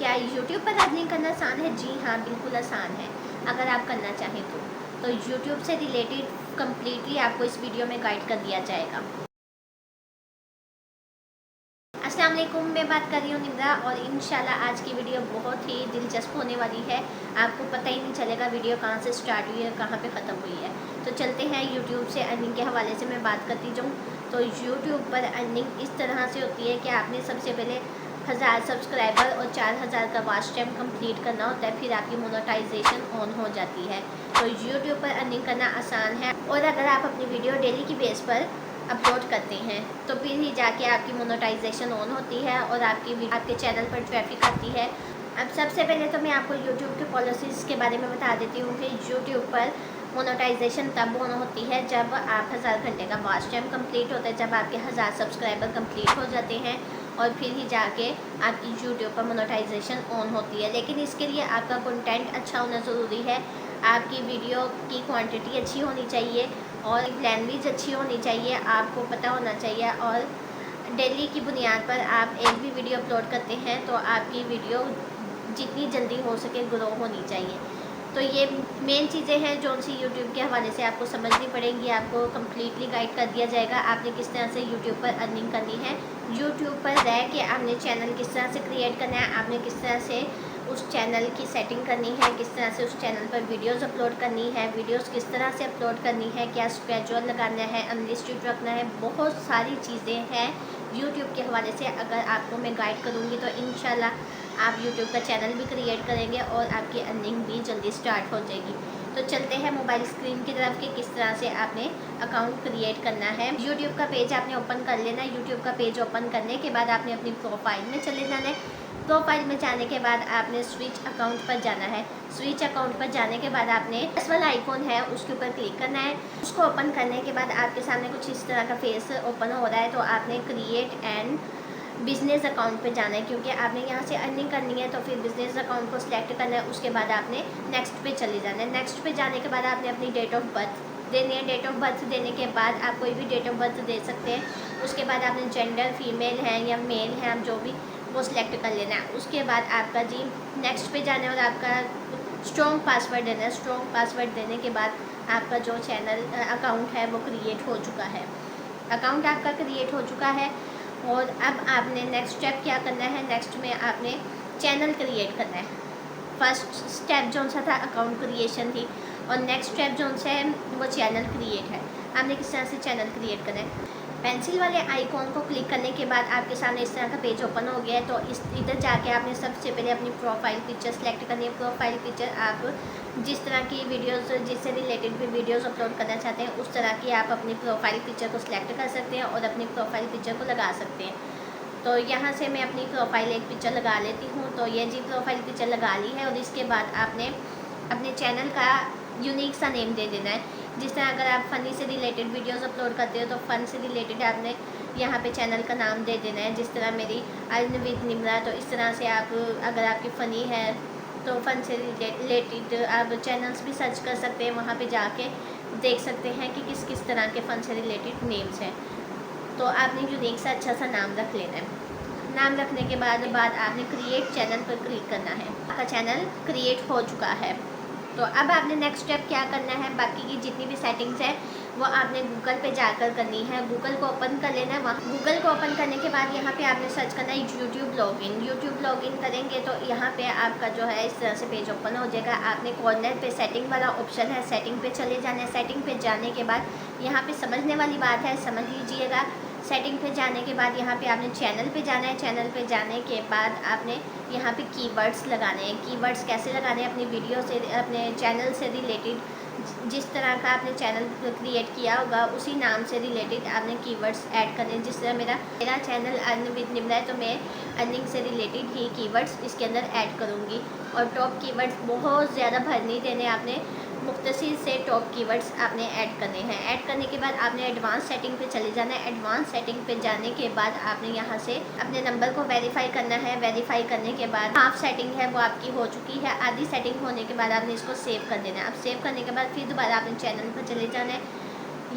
क्या यूट्यूब पर अर्निंग करना आसान है? जी हाँ, बिल्कुल आसान है, अगर आप करना चाहें तो यूट्यूब से रिलेटेड कम्प्लीटली आपको इस वीडियो में गाइड कर दिया जाएगा। अस्सलाम वालेकुम, मैं बात कर रही हूँ निम्रा और इंशाल्लाह आज की वीडियो बहुत ही दिलचस्प होने वाली है। आपको पता ही नहीं चलेगा वीडियो कहाँ से स्टार्ट हुई है, कहाँ पे ख़त्म हुई है। तो चलते हैं यूट्यूब से अर्निंग के हवाले से मैं बात करती जाऊँ। तो यूट्यूब पर अर्निंग इस तरह से होती है कि आपने सबसे पहले 1000 सब्सक्राइबर और 4000 का वॉच टाइम कंप्लीट करना होता है, फिर आपकी मोनेटाइजेशन ऑन हो जाती है। तो यूट्यूब पर अर्निंग करना आसान है और अगर आप अपनी वीडियो डेली की बेस पर अपलोड करते हैं तो फिर ही जाके आपकी मोनेटाइजेशन ऑन होती है और आपके चैनल पर ट्रैफिक आती है। अब सबसे पहले तो मैं आपको यूट्यूब के पॉलिसीज़ के बारे में बता देती हूँ कि यूट्यूब पर मोनेटाइजेशन तब ऑन होती है जब आप 1000 घंटे का वॉच टाइम कंप्लीट होता है, जब आपके 1000 सब्सक्राइबर कंप्लीट हो जाते हैं और फिर ही जाके आपकी यूट्यूब पर मोनेटाइजेशन ऑन होती है। लेकिन इसके लिए आपका कंटेंट अच्छा होना ज़रूरी है, आपकी वीडियो की क्वांटिटी अच्छी होनी चाहिए और लैंग्वेज अच्छी होनी चाहिए, आपको पता होना चाहिए और डेली की बुनियाद पर आप एक भी वीडियो अपलोड करते हैं तो आपकी वीडियो जितनी जल्दी हो सके ग्रो होनी चाहिए। तो ये मेन चीज़ें हैं जो उनसे यूट्यूब के हवाले से आपको समझनी पड़ेंगी, आपको कम्प्लीटली गाइड कर दिया जाएगा आपने किस तरह से यूट्यूब पर अर्निंग करनी है। यूट्यूब पर रह के आपने चैनल किस तरह से क्रिएट करना है, आपने किस तरह से उस चैनल की सेटिंग करनी है, किस तरह से उस चैनल पर वीडियोस अपलोड करनी है, वीडियोस किस तरह से अपलोड करनी है, क्या स्केड्यूल लगाना है, अनलिस्टेड रखना है, बहुत सारी चीज़ें हैं यूट्यूब के हवाले से। अगर आपको मैं गाइड करूँगी तो इंशाल्लाह आप यूट्यूब का चैनल भी क्रिएट करेंगे और आपकी अर्निंग भी जल्दी स्टार्ट हो जाएगी। तो चलते हैं मोबाइल स्क्रीन की तरफ कि किस तरह से आपने अकाउंट क्रिएट करना है। यूट्यूब का पेज आपने ओपन कर लेना है। यूट्यूब का पेज ओपन करने के बाद आपने अपनी प्रोफाइल में चले जाना है। प्रोफाइल में जाने के बाद आपने स्विच अकाउंट पर जाना है। स्विच अकाउंट पर जाने के बाद आपने प्लस वाला आइकॉन है उसके ऊपर क्लिक करना है। उसको ओपन करने के बाद आपके सामने कुछ इस तरह का फेस ओपन हो रहा है, तो आपने क्रिएट एंड बिज़नेस अकाउंट पे जाना है क्योंकि आपने यहाँ से अर्निंग करनी है। तो फिर बिज़नेस अकाउंट को सिलेक्ट करना है, उसके बाद आपने नेक्स्ट पे चले जाना है। नेक्स्ट पे जाने के बाद आपने अपनी डेट ऑफ बर्थ देनी है। डेट ऑफ बर्थ देने के बाद आप कोई भी डेट ऑफ बर्थ दे सकते हैं। उसके बाद आपने जेंडर फीमेल है या मेल है, आप जो भी वो सिलेक्ट कर लेना है। उसके बाद आपका जी नेक्स्ट पे जाना है और आपका स्ट्रॉन्ग पासवर्ड देना है। स्ट्रॉन्ग पासवर्ड देने के बाद आपका जो चैनल अकाउंट है वो क्रिएट हो चुका है। अकाउंट आपका क्रिएट हो चुका है और अब आपने नेक्स्ट स्टेप क्या करना है। नेक्स्ट में आपने चैनल क्रिएट करना है। फर्स्ट स्टेप जो सा था अकाउंट क्रिएशन थी और नेक्स्ट स्टेप जो है वो चैनल क्रिएट है। आपने किस तरह से चैनल क्रिएट करना है। पेंसिल वाले आइकॉन को क्लिक करने के बाद आपके सामने इस तरह का पेज ओपन हो गया है। तो इधर जाके आपने सबसे पहले अपनी प्रोफाइल पिक्चर सेलेक्ट करनी है। प्रोफाइल पिक्चर आप जिस तरह की वीडियोस जिससे रिलेटेड भी वीडियोस अपलोड करना चाहते हैं उस तरह की आप अपनी प्रोफाइल पिक्चर को सिलेक्ट कर सकते हैं और अपनी प्रोफाइल पिक्चर को लगा सकते हैं। तो यहाँ से मैं अपनी प्रोफाइल एक पिक्चर लगा लेती हूँ। तो ये जी प्रोफाइल पिक्चर लगा ली है और इसके बाद आपने अपने चैनल का यूनिक सा नेम दे देना है। जिस तरह अगर आप फ़नी से रिलेटेड वीडियोस अपलोड करते हो तो फ़न से रिलेटेड आपने यहाँ पे चैनल का नाम दे देना है। जिस तरह मेरी अर्न विद निम्रा, तो इस तरह से आप अगर आपकी फ़नी है तो फ़न से रिलेटेड आप चैनल्स भी सर्च कर सकते हैं। वहाँ पे जाके देख सकते हैं कि किस किस तरह के फ़न से रिलेटेड नेम्स हैं। तो आपने यूनिक सा अच्छा सा नाम रख लेना है। नाम रखने के बाद आपने क्रिएट चैनल पर क्लिक करना है। आपका चैनल क्रिएट हो चुका है। तो अब आपने नेक्स्ट स्टेप क्या करना है, बाकी की जितनी भी सेटिंग्स है वो आपने गूगल पे जाकर करनी है। गूगल को ओपन कर लेना है। वहाँ गूगल को ओपन करने के बाद यहाँ पे आपने सर्च करना है यूट्यूब लॉगिन। यूट्यूब लॉगिन करेंगे तो यहाँ पे आपका जो है इस तरह से पेज ओपन हो जाएगा। आपने कॉर्नर पे सेटिंग वाला ऑप्शन है, सेटिंग पे चले जाना है। सेटिंग पे जाने के बाद यहाँ पे समझने वाली बात है, समझ लीजिएगा। सेटिंग पे जाने के बाद यहाँ पे आपने चैनल पे जाना है। चैनल पे जाने के बाद आपने यहाँ पे कीवर्ड्स लगाने हैं। कीवर्ड्स कैसे लगाने हैं, अपनी वीडियो से अपने चैनल से रिलेटेड जिस तरह का आपने चैनल क्रिएट किया होगा उसी नाम से रिलेटेड आपने कीवर्ड्स ऐड करने हैं। जिस तरह मेरा चैनल अर्न विद निम्रा है तो मैं अर्निंग से रिलेटेड ही कीवर्ड्स इसके अंदर ऐड करूँगी। और टॉप कीवर्ड्स बहुत ज़्यादा भर नहीं देने, आपने मुख्तसर से टॉप कीवर्ड्स आपने ऐड करने हैं। ऐड करने के बाद आपने एडवांस सेटिंग पे चले जाना है। एडवांस सेटिंग पे जाने के बाद आपने यहाँ से अपने नंबर को वेरीफाई करना है। वेरीफाई करने के बाद हाफ सेटिंग है वो आपकी हो चुकी है। आधी सेटिंग होने के बाद आपने इसको सेव कर देना है। अब सेव करने के बाद फिर दोबारा आपने चैनल पर चले जाना है।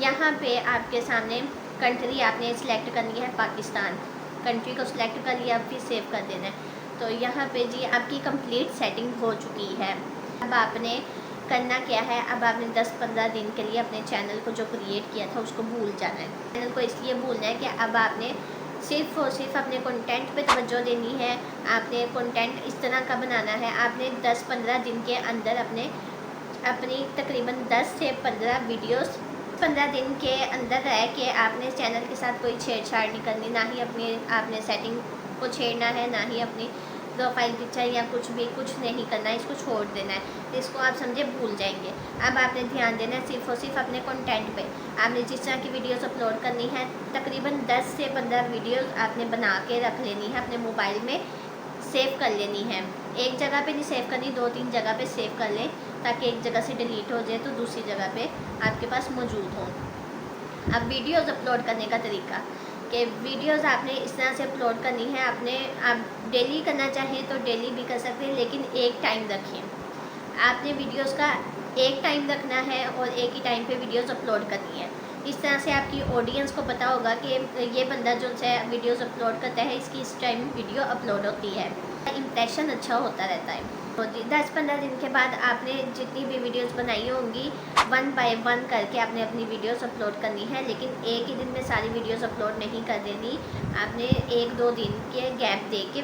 यहाँ पे आपके सामने कंट्री आपने सिलेक्ट करनी है पाकिस्तान। कंट्री को सिलेक्ट कर लिया, फिर सेव कर देना है। तो यहाँ पे जी आपकी कंप्लीट सेटिंग हो चुकी है। अब आपने करना क्या है, अब आपने 10-15 दिन के लिए अपने चैनल को जो क्रिएट किया था उसको भूल जाना है। चैनल को इसलिए भूलना है कि अब आपने सिर्फ़ और सिर्फ अपने कंटेंट पे तवज्जो देनी है। आपने कंटेंट इस तरह का बनाना है, आपने 10-15 दिन के अंदर अपनी तकरीबन 10 से 15 वीडियोस 15 दिन के अंदर रह के आपने चैनल के साथ कोई छेड़छाड़ नहीं करनी, ना ही आपने सेटिंग को छेड़ना है, ना ही अपनी प्रोफाइल पिक्चर या कुछ नहीं करना है, इसको छोड़ देना है। इसको आप समझे भूल जाएंगे। अब आपने ध्यान देना है सिर्फ़ और सिर्फ अपने कंटेंट पे। आपने जिस तरह की वीडियोस अपलोड करनी है, तकरीबन 10 से 15 वीडियोस आपने बना के रख लेनी है, अपने मोबाइल में सेव कर लेनी है। एक जगह पे नहीं सेव करनी, 2-3 जगह पे सेव कर लें, ताकि एक जगह से डिलीट हो जाए तो दूसरी जगह पे आपके पास मौजूद हो। अब वीडियोस अपलोड करने का तरीका कि वीडियोस आपने इस तरह से अपलोड करनी है। आप डेली करना चाहें तो डेली भी कर सकते हैं, लेकिन एक टाइम रखें। आपने वीडियोस का एक टाइम रखना है और एक ही टाइम पे वीडियोस अपलोड करनी है। इस तरह से आपकी ऑडियंस को पता होगा कि ये बंदा जो है वीडियोस अपलोड करता है, इसकी इस टाइम वीडियो अपलोड होती है। इम्प्रेशन अच्छा होता रहता है। तो 10-15 दिन के बाद आपने जितनी भी वीडियोस बनाई होंगी 1 बाय 1 करके आपने अपनी वीडियोस अपलोड करनी है, लेकिन एक ही दिन में सारी वीडियोस अपलोड नहीं कर देनी। आपने 1-2 दिन के गैप दे के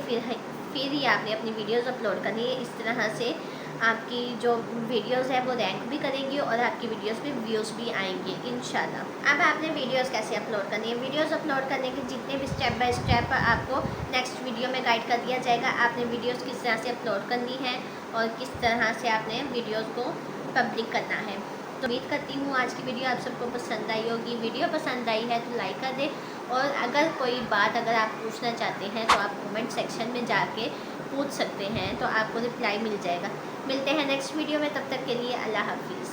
फिर ही आपने अपनी वीडियोस अपलोड करनी है। इस तरह से आपकी जो वीडियोस है वो रैंक भी करेंगी और आपकी वीडियोस पे व्यूज़ भी आएंगे इंशाल्लाह। अब आपने वीडियोस कैसे अपलोड करनी है, वीडियोस अपलोड करने के जितने भी स्टेप बाय स्टेप आपको नेक्स्ट वीडियो में गाइड कर दिया जाएगा। आपने वीडियोस किस तरह से अपलोड करनी है और किस तरह से आपने वीडियोस को पब्लिक करना है। तो उम्मीद करती हूँ आज की वीडियो आप सबको पसंद आई होगी। वीडियो पसंद आई है तो लाइक कर दें, और अगर आप पूछना चाहते हैं तो आप कमेंट सेक्शन में जाके पूछ सकते हैं, तो आपको रिप्लाई मिल जाएगा। मिलते हैं नेक्स्ट वीडियो में, तब तक के लिए अल्लाह हाफिज़।